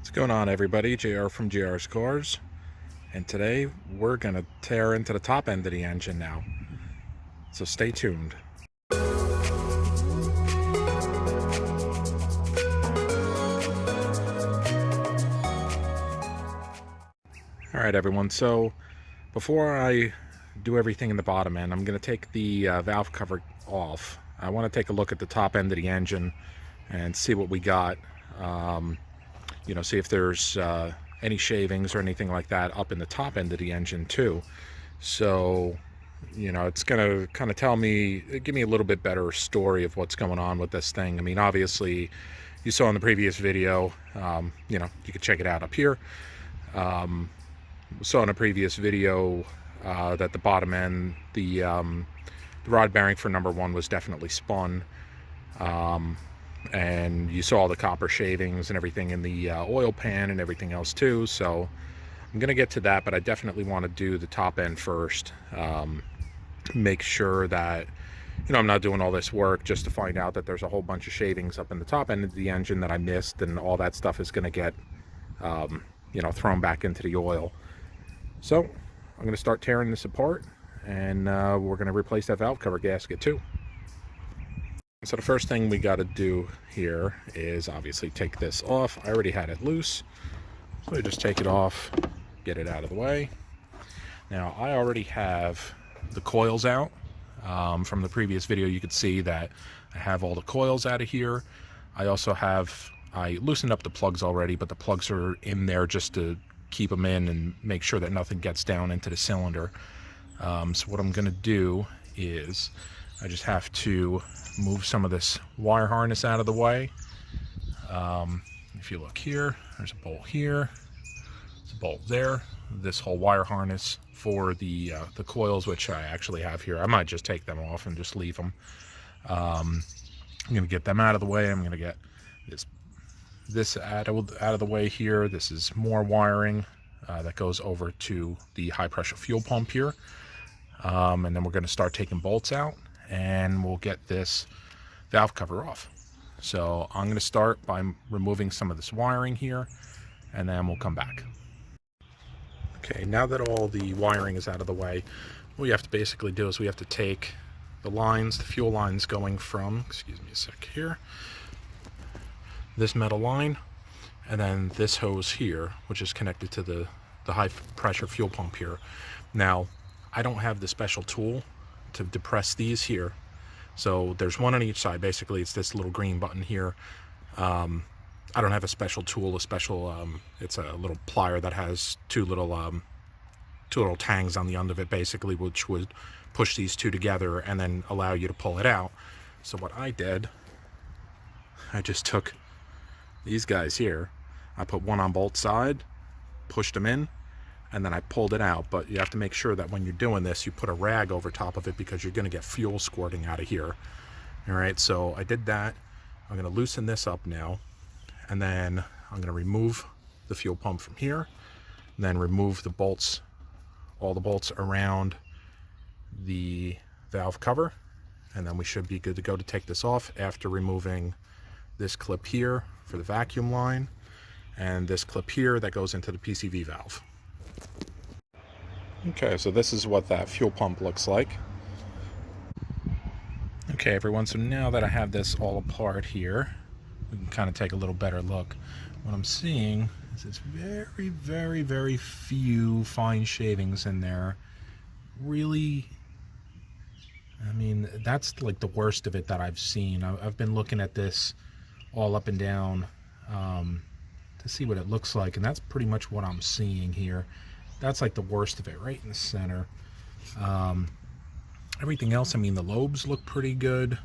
What's going on, everybody? JR from JR's Cars, and today we're gonna tear into the top end of the engine now, so stay tuned. Alright everyone, so before I do everything in the bottom end, I'm gonna take the valve cover off. I want to take a look at the top end of the engine and see what we got. See if there's any shavings or anything like that up in the top end of the engine too. So, it's gonna kind of give me a little bit better story of what's going on with this thing. I mean, obviously, you saw in the previous video, you could check it out up here. We saw in a previous video that the bottom end, the rod bearing for number one was definitely spun. And you saw the copper shavings and everything in the oil pan and everything else too. So I'm gonna get to that, but I definitely want to do the top end first. Make sure that I'm not doing all this work just to find out that there's a whole bunch of shavings up in the top end of the engine that I missed, and all that stuff is going to get thrown back into the oil. So I'm going to start tearing this apart, and we're going to replace that valve cover gasket too. So the first thing we got to do here is obviously take this off. I already had it loose, so I just take it off, get it out of the way. Now I already have the coils out. From the previous video, you could see that I have all the coils out of here. I loosened up the plugs already, but the plugs are in there just to keep them in and make sure that nothing gets down into the cylinder. So what I'm going to do is I just have to move some of this wire harness out of the way. If you look here, there's a bolt here, there's a bolt there. This whole wire harness for the coils, which I actually have here. I might just take them off and just leave them. I'm going to get them out of the way. I'm going to get this out of the way here. This is more wiring that goes over to the high pressure fuel pump here. And then we're going to start taking bolts out, and we'll get this valve cover off. So I'm going to start by removing some of this wiring here, and then we'll come back. Okay, now that all the wiring is out of the way, what we have to basically do is we have to take the lines, the fuel lines going from, excuse me a sec here, this metal line, and then this hose here, which is connected to the high pressure fuel pump here. Now, I don't have the special tool to depress these here. So there's one on each side. Basically, it's this little green button here. I don't have a special tool, it's a little plier that has two little tangs on the end of it, basically, which would push these two together and then allow you to pull it out. So what I did, I just took these guys here, I put one on both sides, pushed them in, and then I pulled it out. But you have to make sure that when you're doing this, you put a rag over top of it, because you're going to get fuel squirting out of here. All right, so I did that. I'm going to loosen this up now, and then I'm going to remove the fuel pump from here, and then remove the bolts, all the bolts around the valve cover, and then we should be good to go to take this off after removing this clip here for the vacuum line, and this clip here that goes into the PCV valve. Okay, so this is what that fuel pump looks like. Okay, everyone, so now that I have this all apart here, we can kind of take a little better look. What I'm seeing is it's very, very, very few fine shavings in there. Really, I mean, that's like the worst of it that I've seen. I've been looking at this all up and down to see what it looks like, and that's pretty much what I'm seeing here. That's like the worst of it, right in the center. Everything else, I mean, the lobes look pretty good.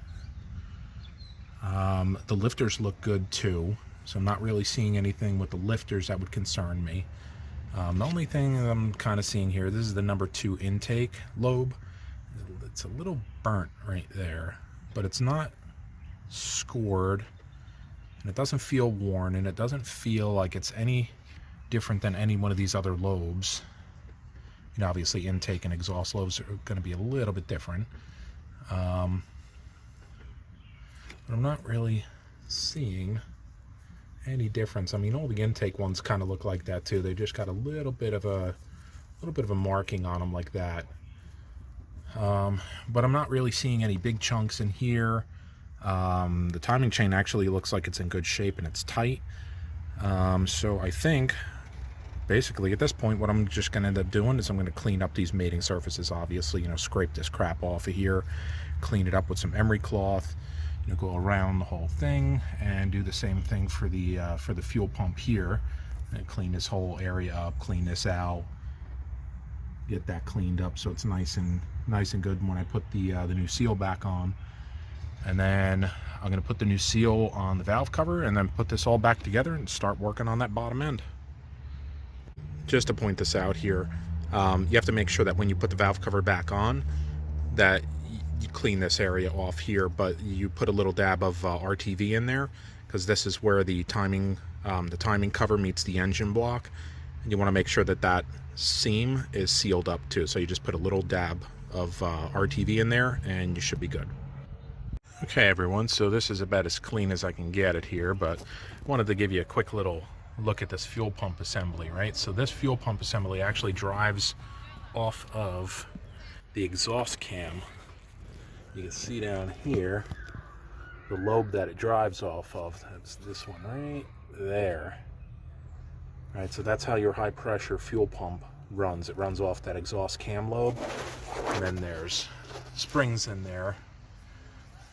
The lifters look good too, so I'm not really seeing anything with the lifters that would concern me. The only thing I'm kind of seeing here, this is the number 2 intake lobe. It's a little burnt right there, but it's not scored, and it doesn't feel worn, and it doesn't feel like it's any different than any one of these other lobes. Obviously intake and exhaust lobes are going to be a little bit different, but I'm not really seeing any difference. I mean, all the intake ones kind of look like that too. They just got a little bit of a marking on them like that. But I'm not really seeing any big chunks in here. The timing chain actually looks like it's in good shape and it's tight. So I think basically at this point what I'm just going to end up doing is I'm going to clean up these mating surfaces. Obviously, scrape this crap off of here, clean it up with some emery cloth, go around the whole thing, and do the same thing for the fuel pump here, and clean this whole area up, clean this out, get that cleaned up so it's nice and good when I put the new seal back on. And then I'm going to put the new seal on the valve cover and then put this all back together and start working on that bottom end. Just to point this out here, you have to make sure that when you put the valve cover back on that you clean this area off here, but you put a little dab of RTV in there, because this is where the timing cover meets the engine block, and you want to make sure that that seam is sealed up too. So you just put a little dab of RTV in there and you should be good. Okay everyone, so this is about as clean as I can get it here, but I wanted to give you a quick little look at this fuel pump assembly, right? So this fuel pump assembly actually drives off of the exhaust cam. You can see down here the lobe that it drives off of. That's this one right there. All right, so that's how your high pressure fuel pump runs. It runs off that exhaust cam lobe, and then there's springs in there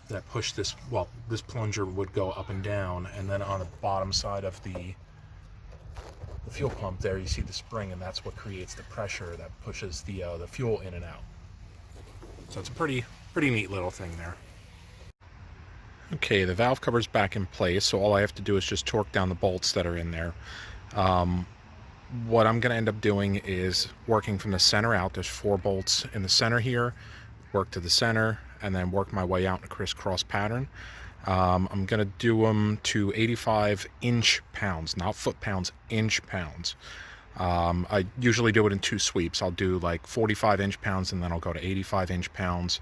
that push this. Well, this plunger would go up and down, and then on the bottom side of the fuel pump there, you see the spring, and that's what creates the pressure that pushes the fuel in and out. So it's a pretty neat little thing there. Okay, the valve cover's back in place, so all I have to do is just torque down the bolts that are in there. What I'm going to end up doing is working from the center out. There's 4 bolts in the center here. Work to the center and then work my way out in a crisscross pattern. I'm going to do them to 85 inch pounds, not foot pounds, inch pounds. I usually do it in 2 sweeps. I'll do like 45 inch pounds and then I'll go to 85 inch pounds,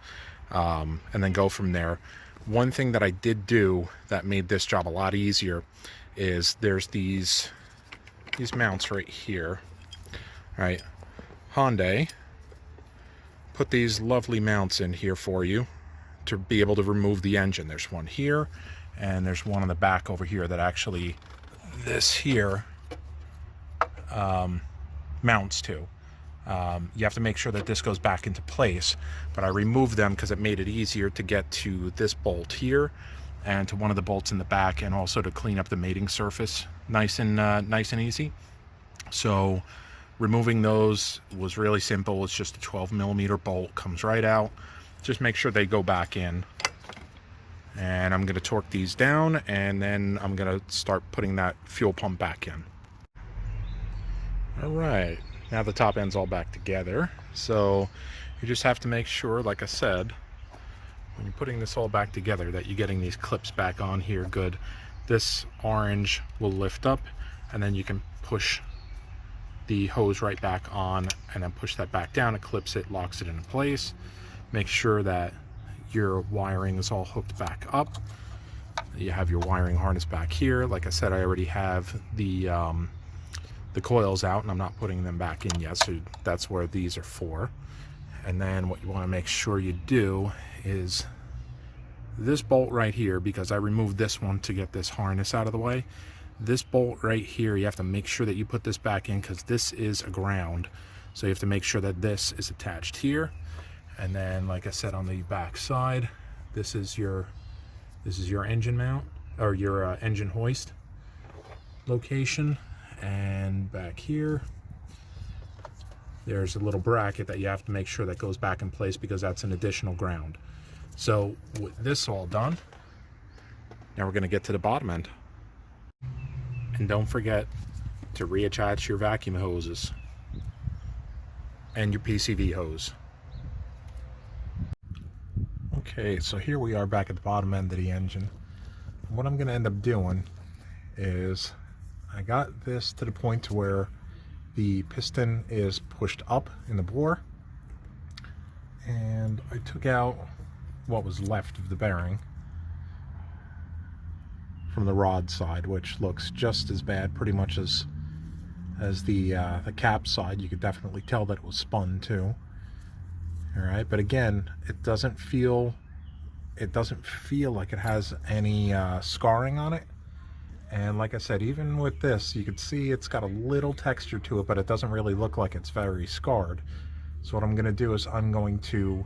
and then go from there. One thing that I did do that made this job a lot easier is there's these mounts right here. All right, Hyundai put these lovely mounts in here for you to be able to remove the engine. There's one here and there's one on the back over here that actually this here mounts to. You have to make sure that this goes back into place, but I removed them because it made it easier to get to this bolt here and to one of the bolts in the back, and also to clean up the mating surface nice and easy. So removing those was really simple. It's just a 12mm bolt, comes right out. Just make sure they go back in, and I'm going to torque these down, and then I'm going to start putting that fuel pump back in. All right, now the top end's all back together, so you just have to make sure, like I said, when you're putting this all back together, that you're getting these clips back on here good. This orange will lift up, and then you can push the hose right back on and then push that back down. It clips it, locks it into place. Make sure that your wiring is all hooked back up. You have your wiring harness back here. Like I said, I already have the coils out and I'm not putting them back in yet, so that's where these are for. And then what you want to make sure you do is this bolt right here, because I removed this one to get this harness out of the way. This bolt right here, you have to make sure that you put this back in, because this is a ground. So you have to make sure that this is attached here. And then, like I said, on the back side, this is your engine mount, or your engine hoist location. And back here, there's a little bracket that you have to make sure that goes back in place, because that's an additional ground. So with this all done, now we're going to get to the bottom end. And don't forget to reattach your vacuum hoses and your PCV hose. Okay, so here we are back at the bottom end of the engine. What I'm going to end up doing is I got this to the point to where the piston is pushed up in the bore, and I took out what was left of the bearing from the rod side, which looks just as bad pretty much as the cap side. You could definitely tell that it was spun too. All right, but again, it doesn't feel like it has any scarring on it. And like I said, even with this, you can see it's got a little texture to it, but it doesn't really look like it's very scarred. So what I'm going to do is I'm going to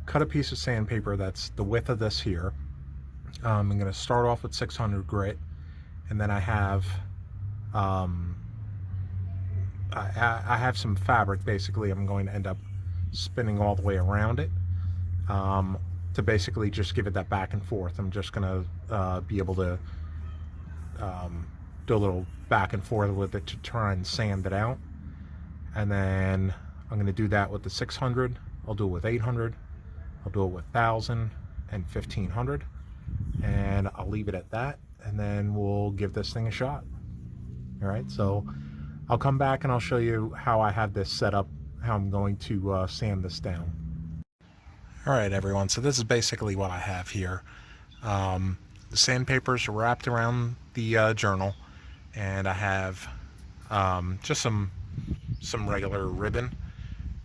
cut a piece of sandpaper that's the width of this here. I'm going to start off with 600 grit, and then I have I have some fabric. Basically, I'm going to end up spinning all the way around it to basically just give it that back and forth. I'm just going to be able to do a little back and forth with it to try and sand it out. And then I'm going to do that with the 600. I'll do it with 800. I'll do it with 1000 and 1500. And I'll leave it at that, and then we'll give this thing a shot. All right, so I'll come back and I'll show you how I have this set up, how I'm going to sand this down. All right, everyone, so this is basically what I have here. The sandpaper's wrapped around the journal, and I have just some regular ribbon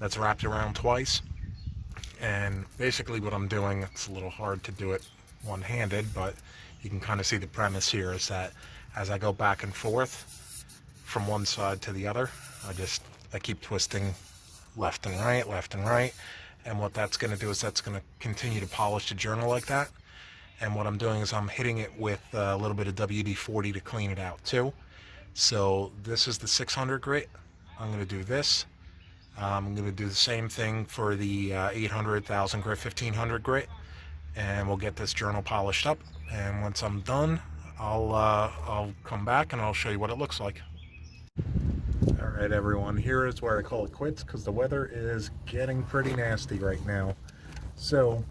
that's wrapped around twice. And basically what I'm doing, it's a little hard to do it one-handed, but you can kind of see the premise here is that as I go back and forth from one side to the other, I keep twisting left and right, and what that's going to do is that's going to continue to polish the journal like that. And what I'm doing is I'm hitting it with a little bit of WD-40 to clean it out too. So this is the 600 grit. I'm going to do this. I'm going to do the same thing for the 800, 1000 grit, 1500 grit, and we'll get this journal polished up. And once I'm done, I'll come back and I'll show you what it looks like. All right, everyone, here is where I call it quits because the weather is getting pretty nasty right now. So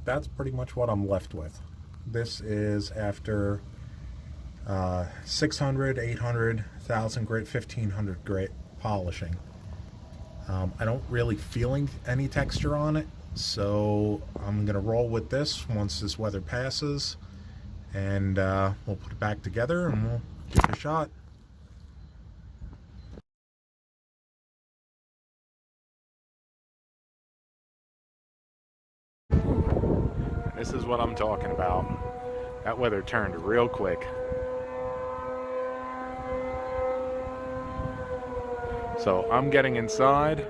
that's pretty much what I'm left with. This is after 600, 800, 1000 grit, 1500 grit polishing. I don't really feel any texture on it, so I'm gonna roll with this once this weather passes, and we'll put it back together and we'll give it a shot. This is what I'm talking about. That weather turned real quick. So I'm getting inside,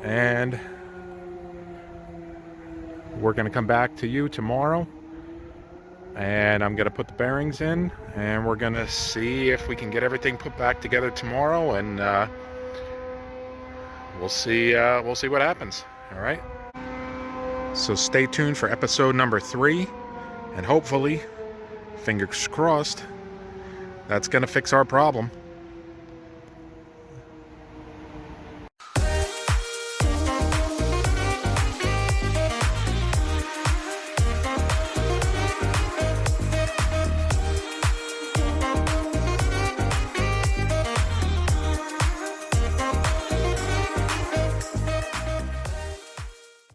and we're going to come back to you tomorrow, and I'm going to put the bearings in, and we're going to see if we can get everything put back together tomorrow, and we'll see what happens. All right, so stay tuned for episode number 3, and hopefully, fingers crossed, that's going to fix our problem.